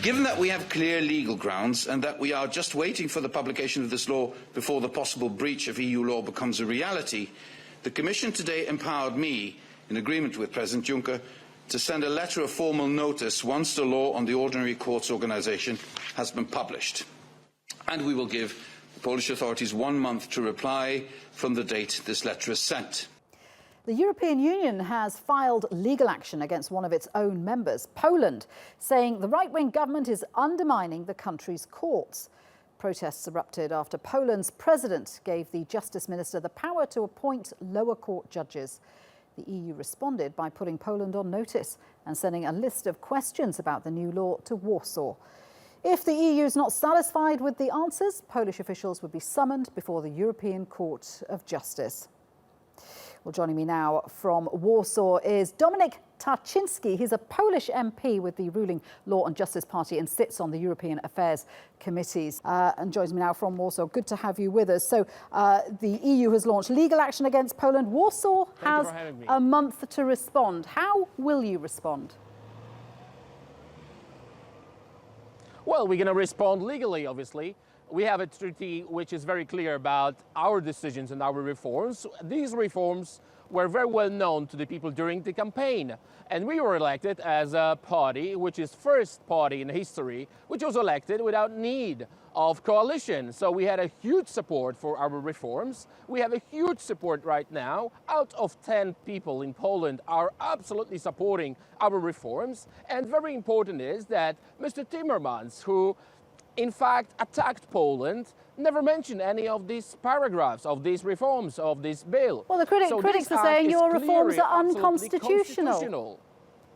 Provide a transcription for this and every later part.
Given that we have clear legal grounds and that we are just waiting for the publication of this law before the possible breach of EU law becomes a reality, the Commission today empowered me, in agreement with President Juncker, to send a letter of formal notice once the law on the ordinary courts organisation has been published. And we will give the Polish authorities 1 month to reply from the date this letter is sent. The European Union has filed legal action against one of its own members, Poland, saying the right-wing government is undermining the country's courts. Protests erupted after Poland's president gave the Justice Minister the power to appoint lower court judges. The EU responded by putting Poland on notice and sending a list of questions about the new law to Warsaw. If the EU is not satisfied with the answers, Polish officials would be summoned before the European Court of Justice. Well, joining me now from Warsaw is Dominik Tarczyński. He's a Polish MP with the ruling Law and Justice Party and sits on the European Affairs Committees and joins me now from Warsaw. Good to have you with us. So the EU has launched legal action against Poland. Warsaw has a month to respond. How will you respond? Well, we're going to respond legally, obviously. We have a treaty which is very clear about our decisions and our reforms. These reforms were very well known to the people during the campaign. And we were elected as a party, which is first party in history, which was elected without need of coalition. So we had a huge support for our reforms. We have a huge support right now. Out of 10 people in Poland are absolutely supporting our reforms. And very important is that Mr. Timmermans, who in fact attacked Poland, never mentioned any of these paragraphs, of these reforms, of this bill. Well, the critics are saying your reforms are unconstitutional.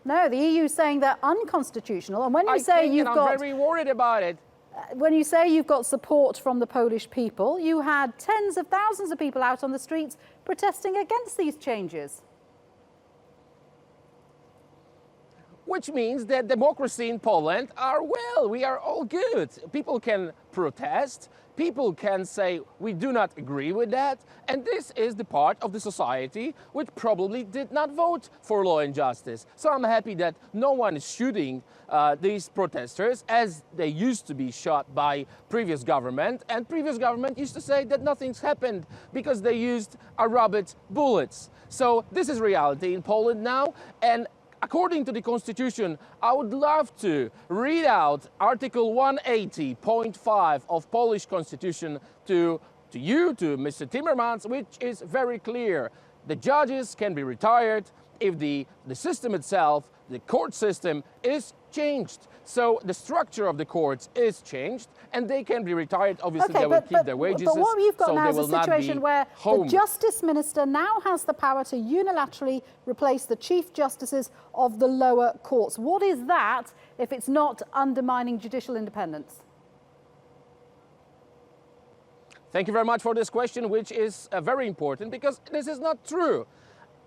No, the EU is saying they're unconstitutional. And when you say you've got... I'm very worried about it. When you say you've got support from the Polish people, you had tens of thousands of people out on the streets protesting against these changes. Which means that democracy in Poland we are all good. People can protest, people can say we do not agree with that, and this is the part of the society which probably did not vote for law and justice. So I'm happy that no one is shooting these protesters as they used to be shot by previous government, and previous government used to say that nothing's happened because they used rabbit bullets. So this is reality in Poland now, and according to the Constitution, I would love to read out Article 180.5 of Polish Constitution to you, to Mr. Timmermans, which is very clear. The judges can be retired if the system itself, the court system, is changed. So the structure of the courts is changed, and they can be retired. Obviously, they will keep their wages. But what you've got now is a situation where the Justice Minister now has the power to unilaterally replace the Chief Justices of the lower courts. What is that if it's not undermining judicial independence? Thank you very much for this question, which is very important, because this is not true.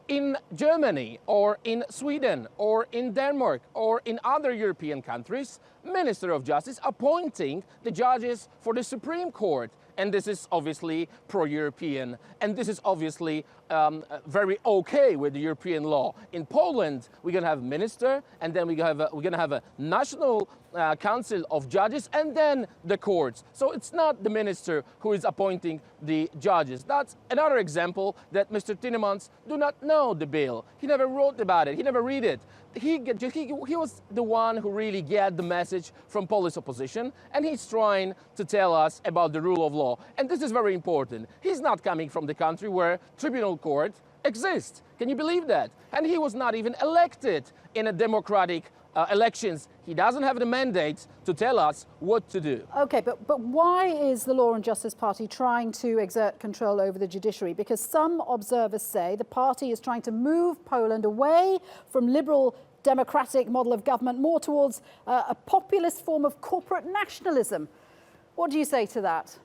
In Germany or in Sweden or in Denmark or in other European countries, Minister of Justice appointing the judges for the Supreme Court. And this is obviously pro-European, and this is obviously very okay with the European law. In Poland, we're going to have a minister, and then we're going to have a national council of judges, and then the courts. So it's not the minister who is appointing the judges. That's another example that Mr. Timmermans do not know the bill. He never wrote about it. He never read it. He was the one who really get the message from Polish opposition, and he's trying to tell us about the rule of law. And this is very important. He's not coming from the country where tribunal court exists. Can you believe that? And he was not even elected in a democratic elections. He doesn't have the mandate to tell us what to do. OK, but why is the Law and Justice Party trying to exert control over the judiciary? Because some observers say the party is trying to move Poland away from liberal democratic model of government, more towards a populist form of corporate nationalism. What do you say to that?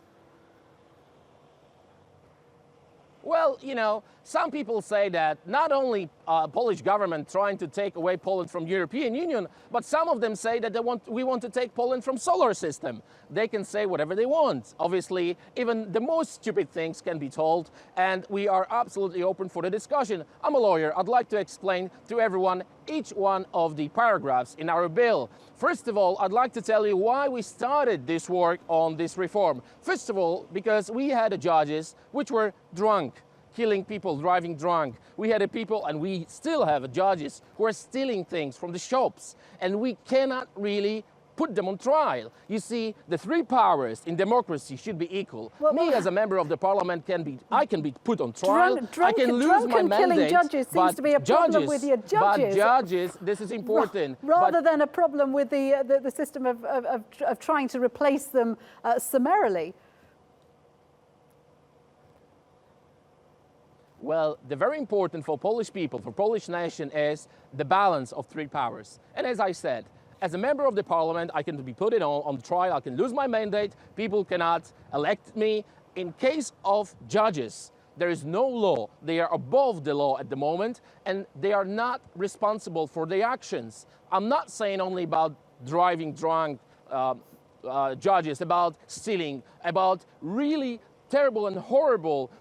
Well, you know, Some people say that not only Polish government trying to take away Poland from European Union, but some of them say that we want to take Poland from solar system. They can say whatever they want. Obviously, even the most stupid things can be told, and we are absolutely open for the discussion. I'm a lawyer. I'd like to explain to everyone each one of the paragraphs in our bill. First of all, I'd like to tell you why we started this work on this reform. First of all, because we had judges which were drunk, killing people, driving drunk. We had people, and we still have judges who are stealing things from the shops, and we cannot really put them on trial. You see, the three powers in democracy should be equal. Me as a member of the parliament I can be put on trial. I can lose my mandate. Judges seems to be a problem with your judges. But judges, this is important. Rather than a problem with the system of trying to replace them summarily. Well, the very important for Polish people, for Polish nation, is the balance of three powers. And as I said, as a member of the parliament, I can be put on trial, I can lose my mandate, people cannot elect me. In case of judges, there is no law. They are above the law at the moment, and they are not responsible for their actions. I'm not saying only about driving drunk judges, about stealing, about really terrible and horrible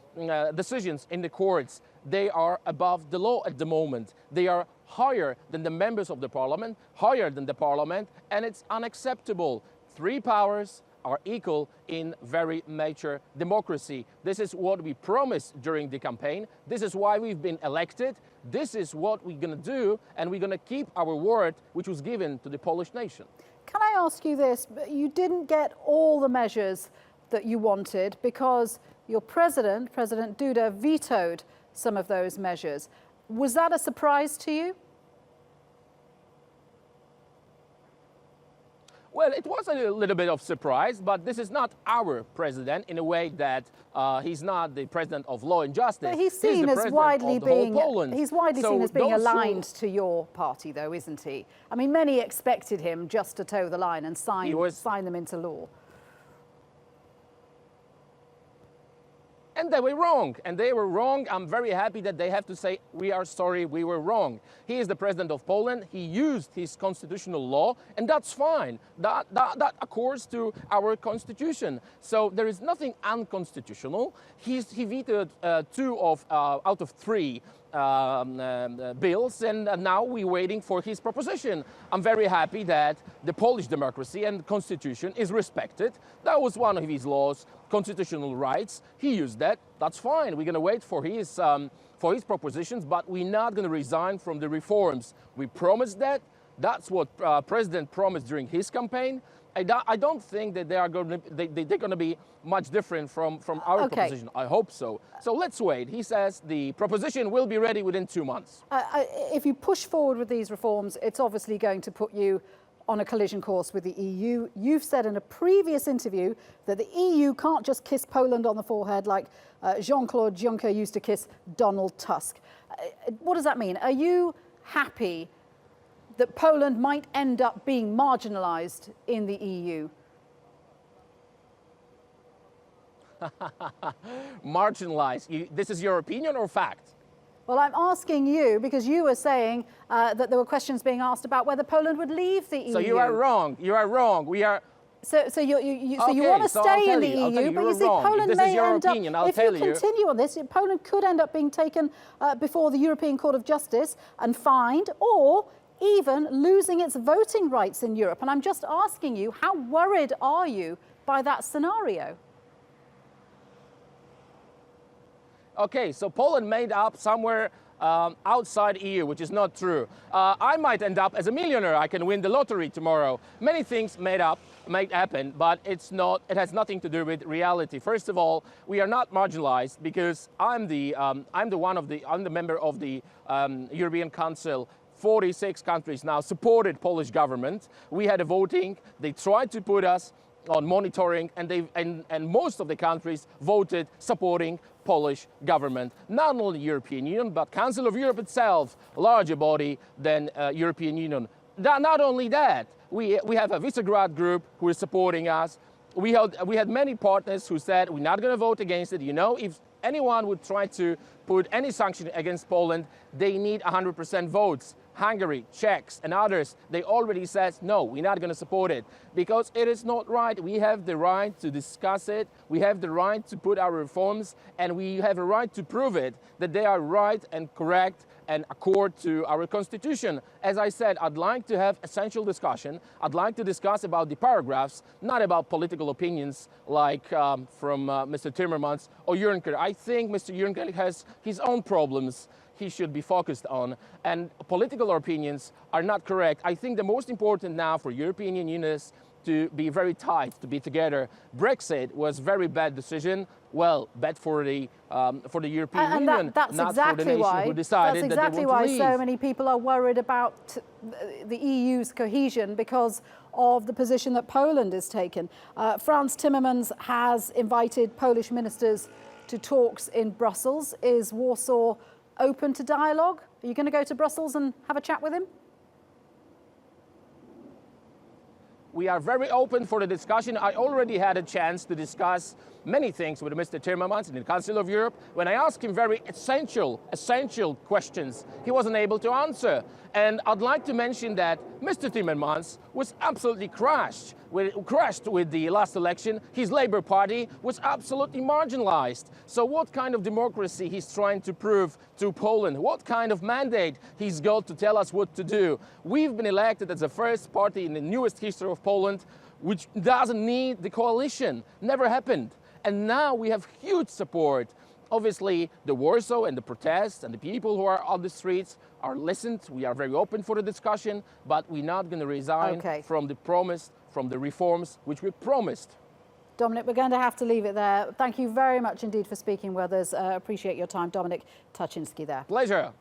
decisions in the courts. They are above the law at the moment. They are higher than the members of the parliament, higher than the parliament, and it's unacceptable. Three powers are equal in very mature democracy. This is what we promised during the campaign. This is why we've been elected. This is what we're going to do, and we're going to keep our word, which was given to the Polish nation. Can I ask you this? You didn't get all the measures that you wanted because your President Duda, vetoed some of those measures. Was that a surprise to you? Well, it was a little bit of surprise, but this is not our president in a way that he's not the president of law and justice. But he's seen as widely being, he's widely seen as being aligned to your party, though, isn't he? I mean, many expected him just to toe the line and sign them into law. And they were wrong, and they were wrong. I'm very happy that they have to say, we are sorry, we were wrong. He is the president of Poland. He used his constitutional law, and that's fine. That accords to our constitution. So there is nothing unconstitutional. He vetoed two out of three bills, and now we're waiting for his proposition. I'm very happy that the Polish democracy and constitution is respected. That was one of his laws, constitutional rights. He used that. That's fine. We're going to wait for his propositions, but we're not going to resign from the reforms. We promised that. That's what President promised during his campaign. I don't think that they're going to be much different from our proposition. I hope so. So let's wait. He says the proposition will be ready within 2 months. If you push forward with these reforms, it's obviously going to put you on a collision course with the EU. You've said in a previous interview that the EU can't just kiss Poland on the forehead like Jean-Claude Juncker used to kiss Donald Tusk. What does that mean? Are you happy that Poland might end up being marginalised in the EU? Marginalised? This is your opinion or fact? Well, I'm asking you because you were saying that there were questions being asked about whether Poland would leave the EU. So you are wrong. You are wrong. We are. So you want to stay in the EU, but you see, Poland may end up, if you continue on this, Poland could end up being taken before the European Court of Justice and fined, or even losing its voting rights in Europe. And I'm just asking you, how worried are you by that scenario? Okay, so Poland made up somewhere outside EU, which is not true. I might end up as a millionaire. I can win the lottery tomorrow. Many things might happen, but it's not. It has nothing to do with reality. First of all, we are not marginalized because I'm the member of the European Council. 46 countries now supported Polish government. We had a voting. They tried to put us on monitoring, and most of the countries voted supporting Polish government. Not only European Union, but Council of Europe itself, larger body than European Union. Not only that, we have a Visegrad group who is supporting us. We had many partners who said we're not going to vote against it. You know, if anyone would try to put any sanction against Poland, they need 100% votes. Hungary, Czechs and others, they already said, no, we're not going to support it because it is not right. We have the right to discuss it. We have the right to put our reforms and we have a right to prove it that they are right and correct and accord to our constitution. As I said, I'd like to have essential discussion. I'd like to discuss about the paragraphs, not about political opinions like from Mr. Timmermans or Juncker. I think Mr. Juncker has his own problems he should be focused on, and political opinions are not correct. I think the most important now for European Unionists to be very tight, to be together. Brexit was a very bad decision. Well, bad for the European Union, that's not exactly for the nation who decided that's exactly that they want to why leave. so many people are worried about the EU's cohesion because of the position that Poland has taken. Frans Timmermans has invited Polish ministers to talks in Brussels. Is Warsaw open to dialogue? Are you going to go to Brussels and have a chat with him? We are very open for the discussion. I already had a chance to discuss many things with Mr. Timmermans in the Council of Europe. When I asked him very essential questions, he wasn't able to answer. And I'd like to mention that Mr. Timmermans was absolutely crushed with the last election. His Labour Party was absolutely marginalized. So what kind of democracy he's trying to prove to Poland? What kind of mandate he's got to tell us what to do? We've been elected as the first party in the newest history of Poland which doesn't need the coalition. Never happened. And now we have huge support. Obviously, the Warsaw and the protests and the people who are on the streets are listened. We are very open for the discussion, but we're not going to resign from the promise, from the reforms which we promised. Dominic, we're going to have to leave it there. Thank you very much indeed for speaking with us. Appreciate your time. Dominic TARCZYSKI there. Pleasure.